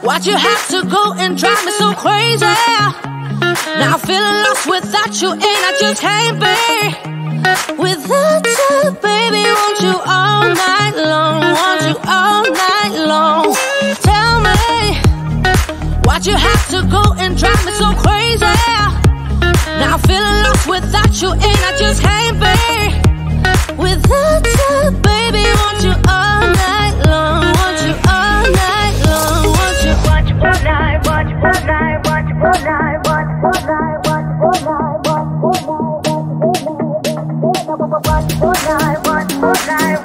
Why'd you have to go and drive me so crazy? Now I'm feeling lost without you, and I just can't be without you, baby. Want you all night long, want you all night long. Tell me, why'd you have to go and drive me so crazy? Now I'm feeling lost without you, and I just can't be without you, baby. Want you all night long, want you all night long, want you all night, want you all night, want you all night, want you all night, want you all night, want you all night, want you all night, want you all night,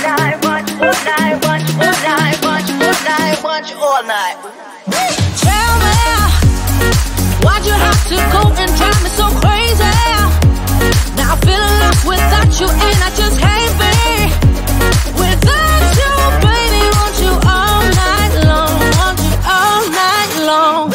want you all night, want you all night, want you all night, want you all night. Tell me, why'd you have to go and drive me so crazy? Now I'm feeling lost without you, and I just can't be without you, baby. Want you all night long, want you all night long.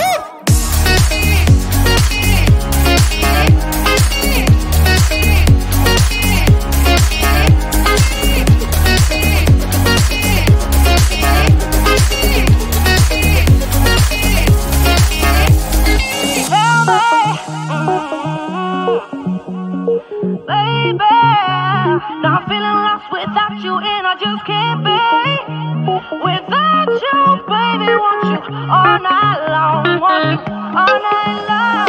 Now I'm feeling lost without you, and I just can't be without you, baby. Want you all night long, want you all night long.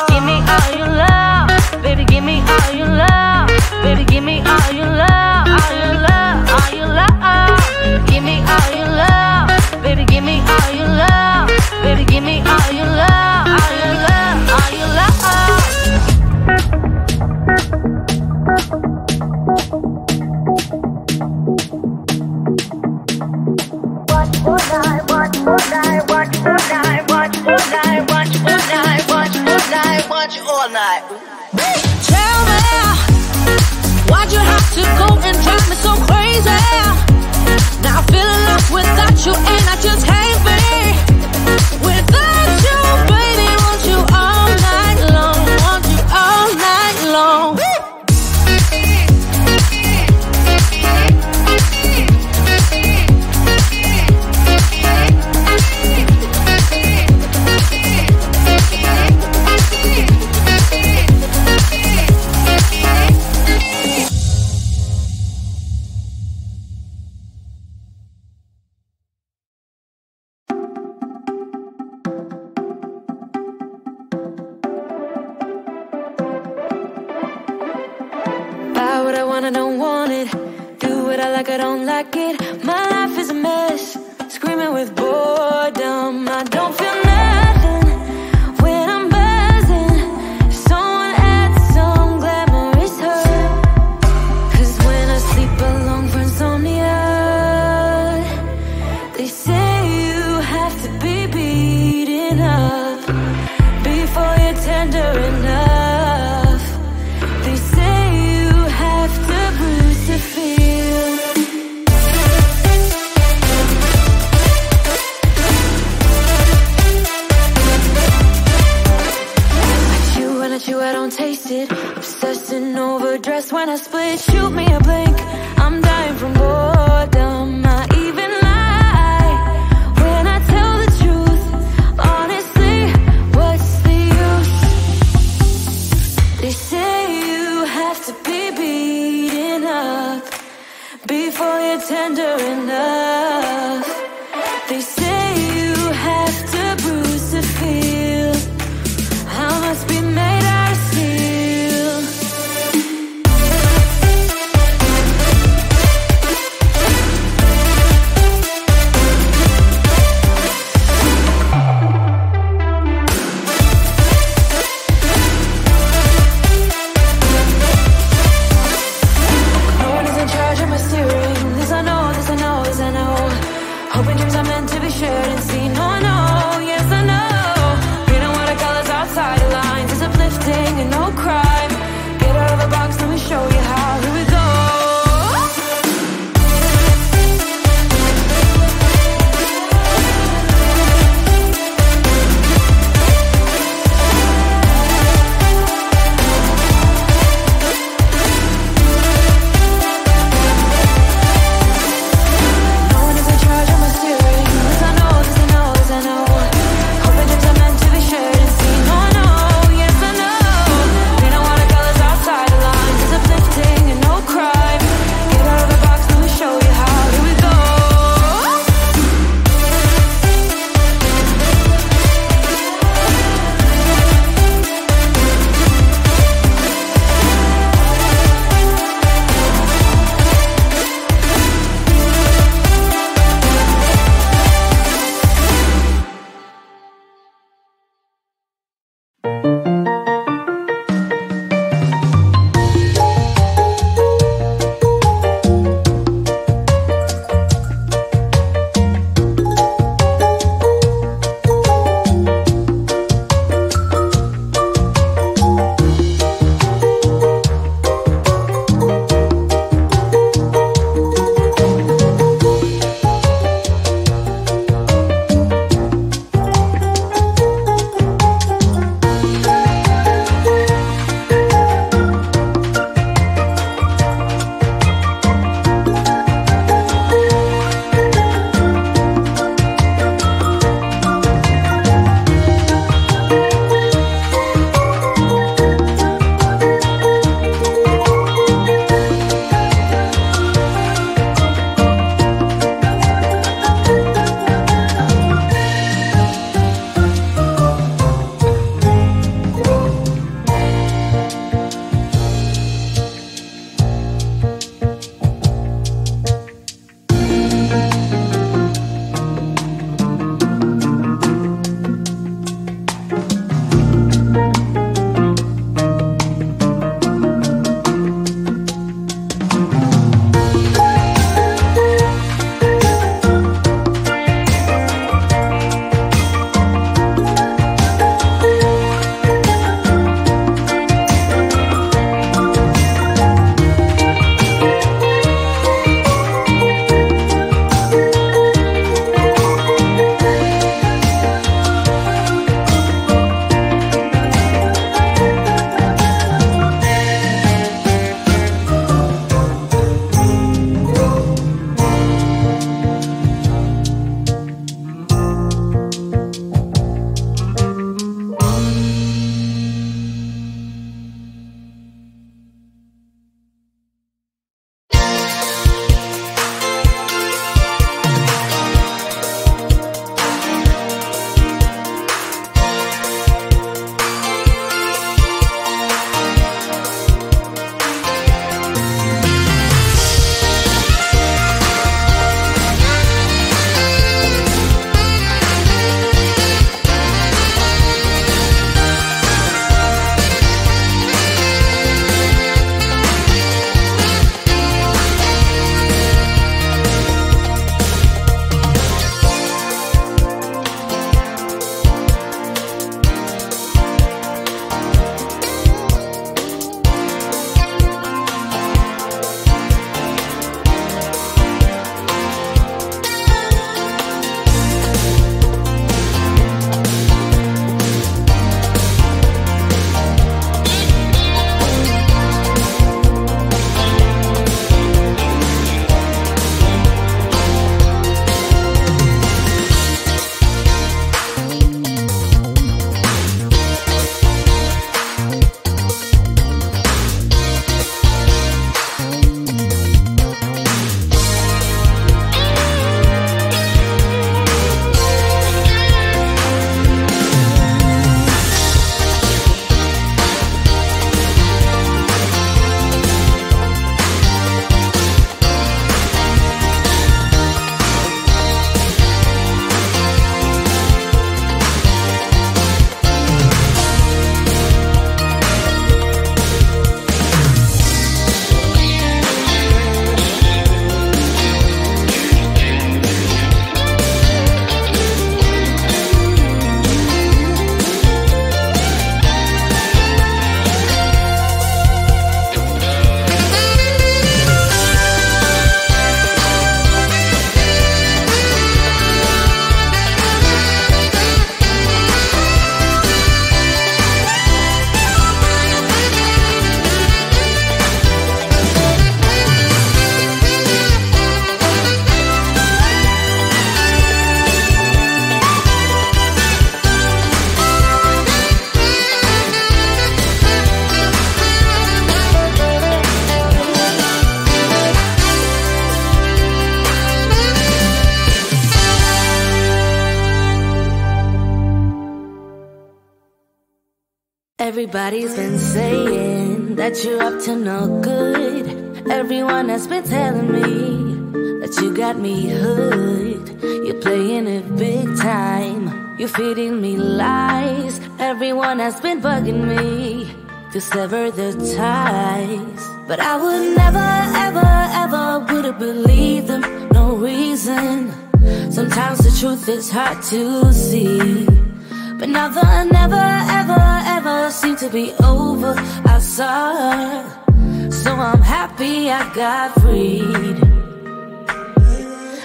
Give me all your love, baby. Give me all your love, baby. Give me all your love, all your love, all your love. Give me all your love, baby. Give me all your love, baby. Give me all your love, all your love, all your love. All night. Tell me, why'd you have to go and drive me so crazy? Now I'm feeling lost without you, and I just can't be without you, baby. Want you all night long, want you all night long. I don't like it. My life is a mess, screaming with boredom. I don't feel nothing when I'm buzzing. If someone adds some glamorous hurt, 'cause when I sleep alone for insomnia, they say you have to be beaten up before you're tender enough. They say you have to bruise to feel. I don't taste it, obsessing over dress when I split. Shoot me a blink, I'm dying from boredom. I even lie when I tell the truth. Honestly, what's the use? They say you have to be beaten up before you're tender enough. They say you have to bruise to feel. I must be made out of steel. Everybody's been saying that you're up to no good. Everyone has been telling me that you got me hooked. You're playing it big time. You're feeding me lies. Everyone has been bugging me to sever the ties. But I would never, ever, ever would have believed them. No reason. Sometimes the truth is hard to see. But now the never, ever, ever seemed to be over. I saw her, so I'm happy I got freed.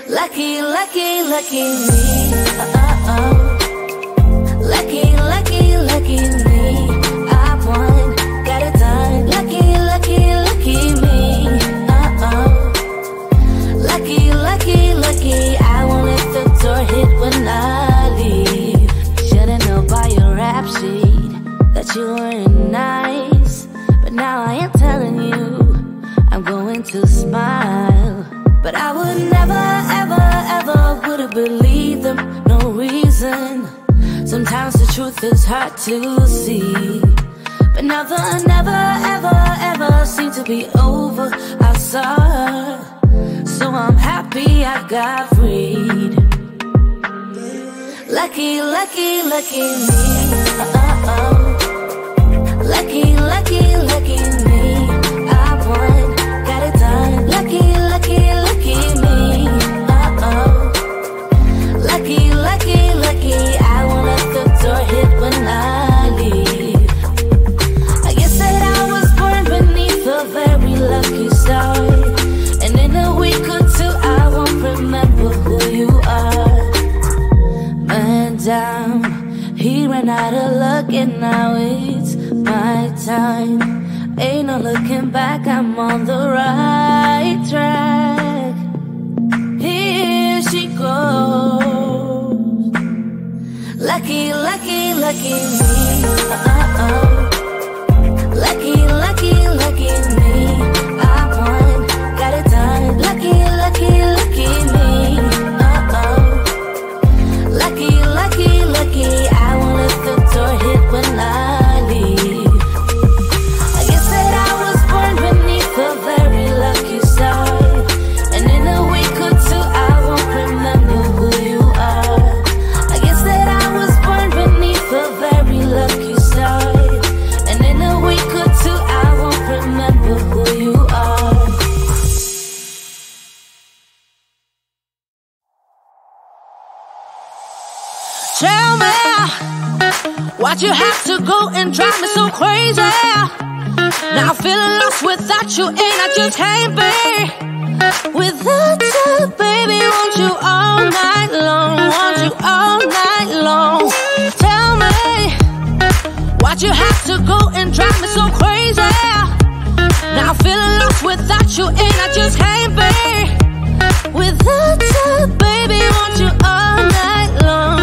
Lucky, lucky, lucky me. Lucky, lucky, lucky me. I won, got it done. Lucky, lucky, lucky me. Lucky, lucky, lucky. I won't let the door hit when I leave. Should've known by your rap sheet that you weren't nice, but now I am telling you I'm going to smile. But I would never, ever, ever would have believed them. No reason. Sometimes the truth is hard to see. But now the never, ever, ever seemed to be over. I saw her, so I'm happy I got freed. Lucky, lucky, lucky me. Lucky, lucky, lucky me. I won, got it done. Lucky, lucky, lucky me. Lucky, lucky, lucky. I won't let the door hit when I leave. I guess that I was born beneath a very lucky star, and in a week or two I won't remember who you are. Man down, he ran out of luck and now it's my time. Ain't no looking back, I'm on the right track. Here she goes. Lucky, lucky, lucky me. Lucky, lucky, lucky me. I won, got it done. Lucky, lucky, lucky me. Lucky, lucky, lucky. I won't let the door hit when I leave. I guess that I was born beneath a very lucky star, and in a week or two I won't remember who you are. I guess that I was born beneath a very lucky star, and in a week or two I won't remember who you are. Tell me, why'd you have to go and drive me so crazy? Now I'm feeling lost without you, and I just can't be without you, baby. Want you all night long, want you all night long. Tell me, why'd you have to go and drive me so crazy? Now I'm feeling lost without you, and I just can't be without you, baby. Want you all night long.